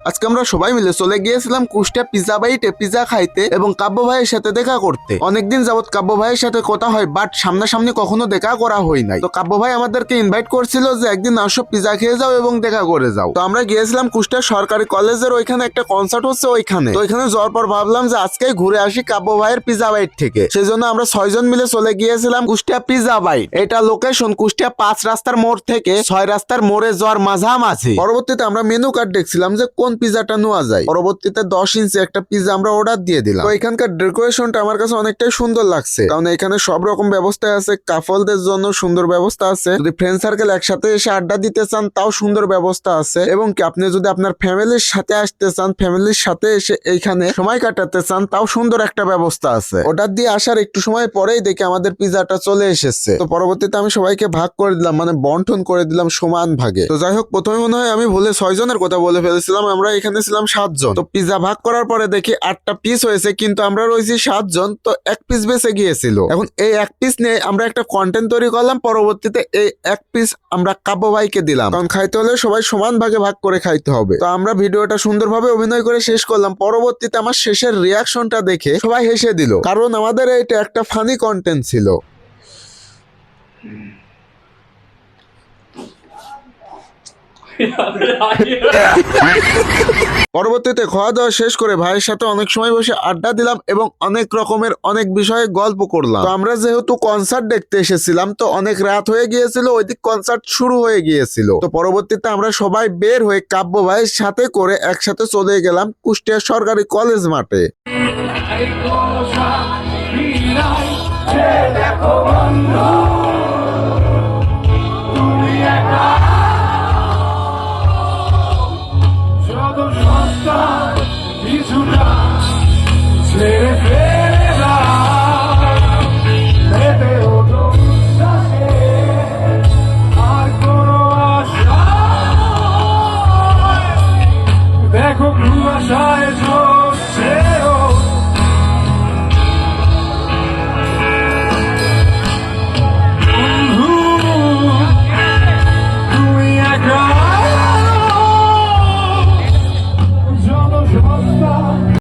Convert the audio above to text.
আজকে আমরা সবাই মিলে চলে গিয়েছিলাম কুষ্টিয়া পিজা বাইটে পিজা খাইতে এবং কাব্য ভাইয়ের সাথে দেখা করতে। অনেকদিন যাবত কাব্য ভাইয়ের সাথে কথা হয়, বাট সামনাসামনি কখনো দেখা করা হয় নাই। তো কাব্য ভাই আমাদেরকে ইনভাইট করছিল যে একদিন আসো পিজা খেয়ে যাও এবং দেখা করে যাও। তো আমরা গিয়েছিলাম কুষ্টিয়া সরকারি কলেজের ওইখানে একটা কনসার্ট হচ্ছে ওইখানে। তো ওইখানে যাওয়ার পর ভাবলাম যে আজকেই ঘুরে আসি কাব্য ভাইয়ের পিজা বাইট থেকে। সেই জন্য আমরা 6 জন মিলে চলে গিয়েছিলাম কুষ্টিয়া পিজা বাইট। এটা লোকেশন কুষ্টিয়া 5 রাস্তার মোড় থেকে 6 রাস্তার মোড়ে যাওয়ার মাঝামাঝি। পরবর্তীতে আমরা মেনু কার্ড দেখছিলাম যে কোন পিজাটা নেওয়া যায়। পরবর্তীতে 10 ইঞ্চি একটা পিজা আমরা অর্ডার দিয়ে দিলাম। তো এখানকার ডেকোরেশনটা আমার কাছে অনেকটাই সুন্দর লাগছে, কারণ এখানে সব রকম ব্যবস্থা আছে। কাপলদের জন্য সুন্দর ব্যবস্থা আছে, যদি ফ্রেন্ড সার্কেল একসাথে এসে আড্ডা দিতে চান তাও সুন্দর ব্যবস্থা আছে, এবং কি আপনি যদি আপনার ফ্যামিলির সাথে আসতে চান, ফ্যামিলির সাথে এসে এইখানে সময় কাটাতে চান, তাও সুন্দর একটা ব্যবস্থা আছে। অর্ডার দিয়ে আসার একটু সময় পরেই দেখি আমাদের পিজাটা চলে এসেছে। তো পরবর্তীতে আমি সবাইকে ভাগ করে দিলাম, মানে বন্টন করে দিলাম সমান ভাগে। তো যাই হোক, প্রথমে মনে হয় আমি ভুলে 6 জনের কথা বলে ফেলেছিলাম। আমরা এখানে ছিলাম 7 জন। তো পিজা ভাগ করার পরে দেখি 8টা পিস হয়েছে, কিন্তু আমরা রয়েছি 7 জন, তো 1 পিস বেঁচে গিয়েছিল। এখন এই 1 পিস নিয়ে আমরা একটা কন্টেন্ট তৈরি করলাম। পরবর্তীতে এই 1 পিস আমরা কাব্য ভাইকে দিলাম, কারণ খাইতে হলে সবাই সমান ভাগে ভাগ করে খাইতে হবে। তো আমরা ভিডিওটা সুন্দরভাবে অভিনয় করে শেষ করলাম। পরবর্তীতে আমার শেষের রিয়াকশনটা দেখে সবাই হেসে দিল, কারণ আমাদের এটা একটা ফানি কন্টেন্ট ছিল। পরবর্তীতে খাওয়া দাওয়া শেষ করে ভাইয়ের সাথে অনেক সময় বসে আড্ডা দিলাম এবং অনেক রকমের অনেক বিষয়ে গল্প করলাম। তো আমরা যেহেতু কনসার্ট দেখতে এসেছিলাম, তো অনেক রাত হয়ে গিয়েছিল, ওইদিক কনসার্ট শুরু হয়ে গিয়েছিল। তো পরবর্তীতে আমরা সবাই বের হয়ে কাব্য ভাইয়ের সাথে করে একসাথে চলে গেলাম কুষ্টিয়া সরকারি কলেজ মাঠে। দেখো